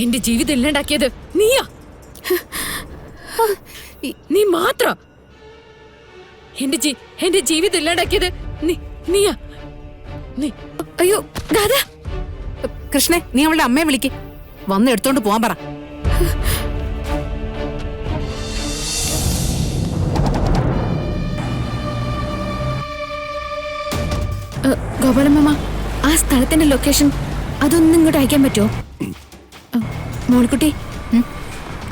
എന്റെ ജീവിതം ഇല്ലാണ്ടാക്കിയത് നീയാ. നീ മാത്രം. എന്റെ ജീവിതം ഇല്ലാണ്ടാക്കിയത് നീയാ. അയ്യോ ഗാഥ, കൃഷ്ണേ നീ അവളുടെ അമ്മയെ വിളിക്ക്, വന്ന് എടുത്തോണ്ട് പോവാൻ പറ. ഗോപാലമ്മ, ആ സ്ഥലത്തിന്റെ ലൊക്കേഷൻ അതൊന്നും ഇങ്ങോട്ട് അയക്കാൻ പറ്റുമോ? മോൾക്കുട്ടി,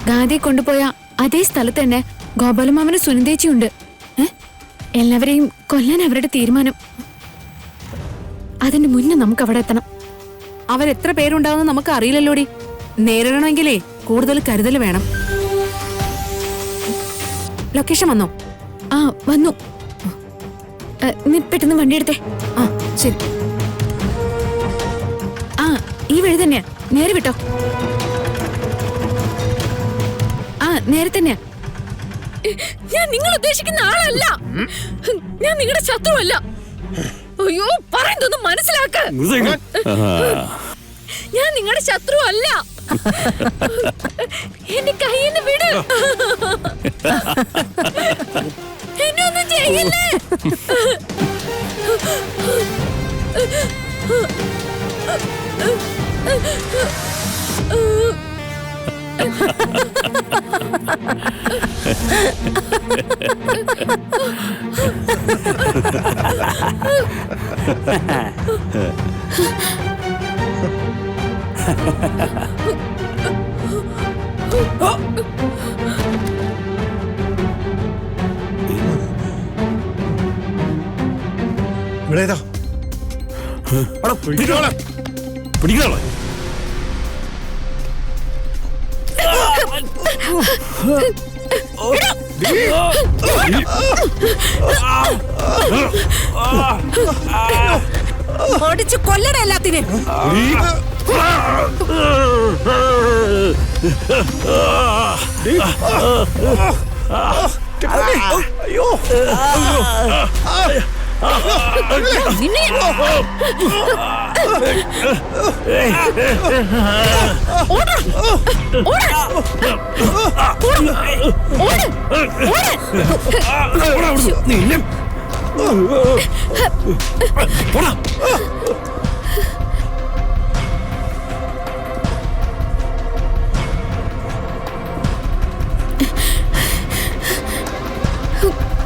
ഗാന്ധിയെ കൊണ്ടുപോയ അതേ സ്ഥലത്ത് തന്നെ ഗോപാലമാമന് സുനിതേച്ചിയുണ്ട്. എല്ലാവരെയും കൊല്ലാൻ അവരുടെ തീരുമാനം. അതിന് മുന്നേ നമുക്ക് അവിടെ എത്തണം. അവരെത്ര പേരുണ്ടാവുന്ന നമുക്ക് അറിയില്ലല്ലോടി. നേരിടണമെങ്കിലേ കൂടുതൽ കരുതൽ വേണം. ലൊക്കേഷൻ വന്നോ? ആ വന്നു. നീ പെട്ടെന്ന് വണ്ടി എടുത്തേ. ആ ശരി. ആ ഈ വഴി തന്നെയാ, നേരെ വിട്ടോ. ആ നേരെ തന്നെയാ. ഞാൻ നിങ്ങൾ ഉദ്ദേശിക്കുന്ന ആളല്ല. ഞാൻ നിങ്ങളുടെ ശത്രുവല്ല. അയ്യോ പറയുന്നൊന്നും മനസ്സിലാക്ക. ഞാൻ നിങ്ങളുടെ ശത്രു അല്ല. എന്റെ കയ്യിൽ നിന്ന് വിട്. എന്നെ ഒന്നും ചെയ്യല്ലേ. ഓടിച്ചു കൊല്ലട എല്ലാത്തിനെ.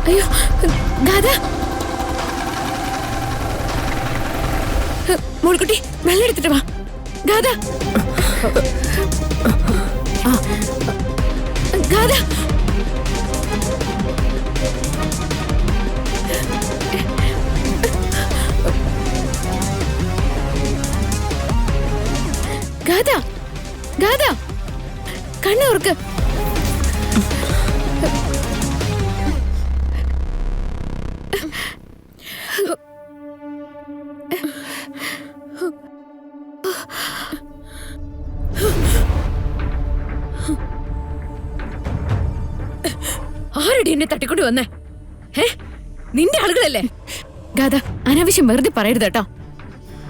അയ്യോ ഗാഥ, മോൾക്കുട്ടി വെള്ളം എടുത്തിട്ട് വാ. ഗാഥ, ഗാഥ, ഗാഥ, ഗാഥ കണ്ണുറക്ക്. ആരടി എന്നെ തട്ടിക്കൊണ്ട് വന്നേ? നിന്റെ ആളുകളല്ലേ? ഗാഥ, അനാവശ്യം വെറുതെ പറയരുത് കേട്ടോ.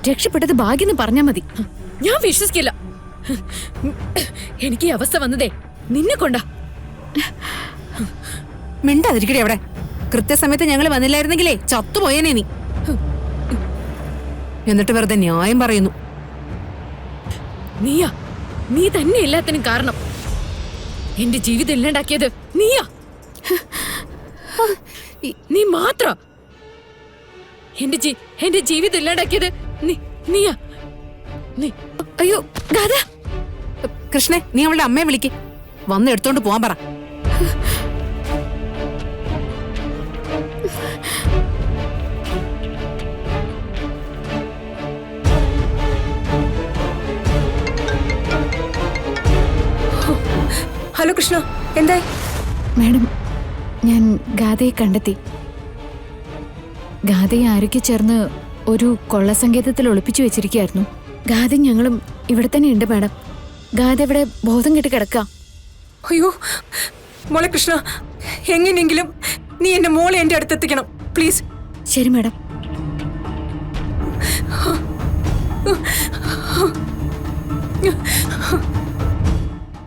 രക്ഷപ്പെട്ടത് ഭാഗ്യെന്ന് പറഞ്ഞാ മതി. ഞാൻ വിശ്വസിക്കില്ല. എനിക്ക് ഈ അവസ്ഥ വന്നതേ നിന്നെ കൊണ്ടാ. മിണ്ടാതിരിക്കടേ അവിടെ. കൃത്യസമയത്ത് ഞങ്ങൾ വന്നില്ലായിരുന്നെങ്കിലേ ചത്തുപോയേനെ നീ. എന്നിട്ട് വെറുതെ ന്യായം പറയുന്നു. നീയാ, നീ തന്നെ എല്ലാത്തിനും കാരണം. എന്റെ ജീവിതം ഇല്ലാണ്ടാക്കിയത് നീയാ. നീ മാത്രം. എന്റെ ജീവിതം ഇല്ലാണ്ടാക്കിയത് നീയാ. അയ്യോ ഗാഥ, കൃഷ്ണേ നീ അവളുടെ അമ്മയെ വിളിക്ക്, വന്ന് എടുത്തോണ്ട് പോവാൻ പറ. ഹലോ കൃഷ്ണ, എന്തായി? മാഡം, ഞാൻ ഗാഥയെ കണ്ടെത്തി. ഗാഥയെ ആരൊക്കെ ചേർന്ന് ഒരു കൊള്ളസങ്കേതത്തിൽ ഒളിപ്പിച്ചു വെച്ചിരിക്കുകയായിരുന്നു. ഗാഥ ഞങ്ങളും ഇവിടെ തന്നെ ഉണ്ട് മാഡം. ഗാഥ ഇവിടെ ബോധം കെട്ട് കിടക്കാം. അയ്യോ മോളെ കൃഷ്ണ, എങ്ങനെയെങ്കിലും നീ എന്റെ മോളെ എന്റെ അടുത്തെത്തിക്കണം പ്ലീസ്. ശരി മാഡം.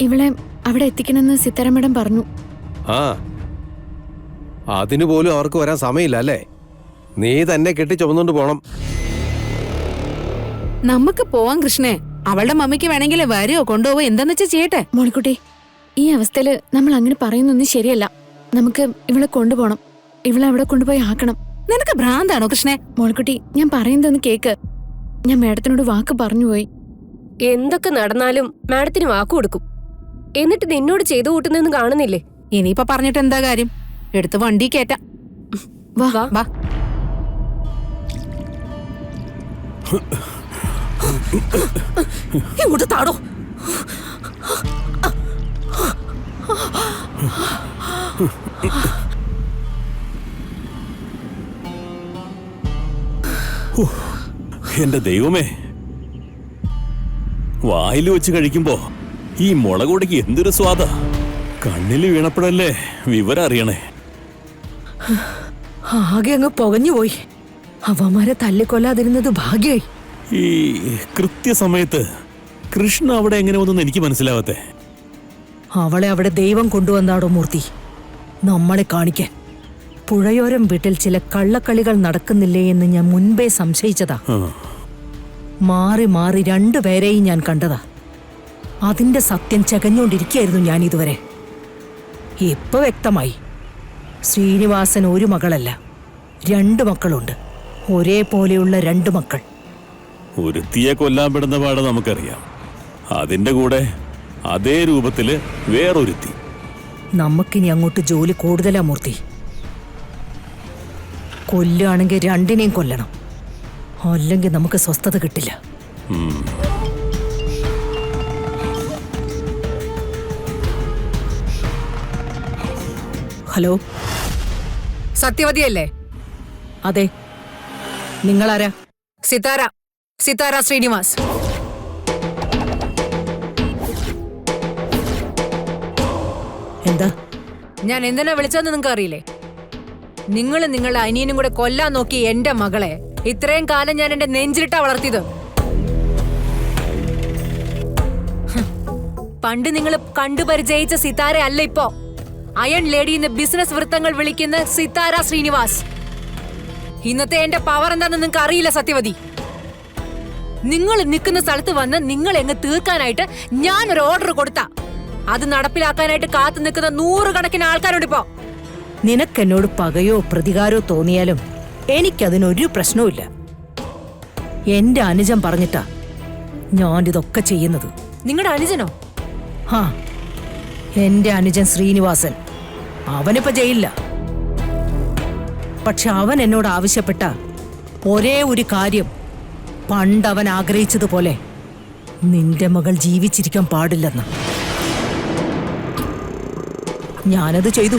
ഇവളെ അവിടെ എത്തിക്കണമെന്ന് സിത്താര മേഡം പറഞ്ഞു. ആ അതിനു പോലും അവർക്ക് വരാൻ സമയമില്ല അല്ലേ? നീ തന്നെ കെട്ടി ചുമന്നുകൊണ്ട് പോണം. നമുക്ക് പോവാം കൃഷ്ണേ. അവളുടെ മമ്മിക്ക് വേണമെങ്കിൽ വരുവോ കൊണ്ടുപോവോ എന്താന്ന് വെച്ചാ ചെയ്യട്ടെ. മോളിക്കുട്ടി, ഈ അവസ്ഥയില് നമ്മൾ അങ്ങനെ പറയുന്നൊന്നും ശരിയല്ല. നമുക്ക് ഇവളെ കൊണ്ടുപോകണം. ഇവളെ അവിടെ കൊണ്ടുപോയി ആക്കണം. നിനക്ക് ഭ്രാന്താണോ കൃഷ്ണേ? മോളിക്കുട്ടി, ഞാൻ പറയുന്നതൊന്ന് കേക്ക്. ഞാൻ മാഡത്തിനോട് വാക്ക് പറഞ്ഞുപോയി. എന്തൊക്കെ നടന്നാലും മാഡത്തിന് വാക്കു കൊടുക്കും. എന്നിട്ട് നിന്നോട് ചെയ്തു കൂട്ടുന്നൊന്നും കാണുന്നില്ലേ? ഇനിയിപ്പൊ പറഞ്ഞിട്ട് എന്താ കാര്യം? എടുത്ത് വണ്ടി കേറ്റാം. വാ വാ. ഇങ്ങോട്ട് താടോ. എന്റെ ദൈവമേ, വായിൽ വെച്ച് കഴിക്കുമ്പോ ഈ മുളകൊടിക്ക് എന്തൊരു സ്വാദാ. കണ്ണിൽ വീണപ്പോഴല്ലേ വിവരം അറിയണേ. ആകെ അങ്ങ് പുകഞ്ഞുപോയി. അവന്മാരെ തല്ലിക്കൊല്ലാതിരുന്നത് ഭാഗ്യായി. ഈ കൃത്യസമയത്ത് കൃഷ്ണ അവിടെ എങ്ങനെ വന്നെന്ന് എനിക്ക് മനസ്സിലാവത്തെ. അവളെ അവിടെ ദൈവം കൊണ്ടുവന്നാടോ മൂർത്തി, നമ്മളെ കാണിക്കാൻ. പുഴയോരം വീട്ടിൽ ചില കള്ളക്കളികൾ നടക്കുന്നില്ലേ എന്ന് ഞാൻ മുൻപേ സംശയിച്ചതാ. മാറി മാറി രണ്ടുപേരെയും ഞാൻ കണ്ടതാ. അതിന്റെ സത്യം ചകഞ്ഞോണ്ടിരിക്കുകയായിരുന്നു ഞാൻ ഇതുവരെ. ഇപ്പൊ വ്യക്തമായി. ശ്രീനിവാസൻ ഒരു മകളല്ല, 2 മക്കളുണ്ട്. ഒരേപോലെയുള്ള 2 മക്കൾ. ഒരുത്തിയെ കൊല്ലാൻ പെടുന്ന പാട് നമുക്കറിയാം. അതിന്റെ കൂടെ അതേ രൂപത്തില് വേറൊരുത്തി. നമുക്കിനി അങ്ങോട്ട് ജോലി കൂടുതലാ മൂർത്തി. കൊല്ലുകയാണെങ്കിൽ 2നെയും കൊല്ലണം, അല്ലെങ്കിൽ നമുക്ക് സ്വസ്ഥത കിട്ടില്ല. ഹലോ, സത്യവതിയല്ലേ? അതെ, നിങ്ങളാരാ? സിതാര ശ്രീനിവാസ്. എന്താ? ഞാൻ എന്തിനാ വിളിച്ചതെന്ന് നിങ്ങൾക്ക് അറിയില്ലേ? നിങ്ങൾ നിങ്ങളുടെ അനിയനും കൂടെ കൊല്ലാൻ നോക്കി എന്റെ മകളെ ഇത്രയും കാലം ഞാൻ എന്റെ നെഞ്ചിലിട്ടാ വളർത്തിയത്. പണ്ട് നിങ്ങൾ കണ്ടുപരിചയിച്ച സിതാര അല്ല ഇപ്പോ. അയൺ ലേഡി എന്ന് ബിസിനസ് വൃത്തങ്ങൾ വിളിക്കുന്ന സിതാര ശ്രീനിവാസ്. ഇന്നത്തെ എന്റെ പവർ എന്താണെന്ന് നിങ്ങൾക്ക് അറിയില്ല സത്യവതി. നിങ്ങൾ നിൽക്കുന്ന സ്ഥലത്ത് വന്ന് നിങ്ങൾ എങ്ങ് തീർക്കാനായിട്ട് ഞാൻ ഒരു ഓർഡർ കൊടുത്ത അത് നടപ്പിലാക്കാനായിട്ട് കാത്തു നിൽക്കുന്ന 100 കണക്കിന് ആൾക്കാരുണ്ട് ഇപ്പോ. നിനക്കെന്നോട് പകയോ പ്രതികാരോ തോന്നിയാലും എനിക്കതിനൊരു പ്രശ്നവുമില്ല. എന്റെ അനുജൻ പറഞ്ഞിട്ടാ ഞാനിതൊക്കെ ചെയ്യുന്നത്. നിങ്ങളുടെ അനുജനോ? ഹാ, എന്റെ അനുജൻ ശ്രീനിവാസൻ. അവനിപ്പോ ജയിലില്ല. പക്ഷെ അവൻ എന്നോട് ആവശ്യപ്പെട്ട ഒരേ ഒരു കാര്യം, പണ്ടവൻ ആഗ്രഹിച്ചതുപോലെ നിന്റെ മകൾ ജീവിച്ചിരിക്കാൻ പാടില്ലെന്ന്. ഞാനത് ചെയ്തു.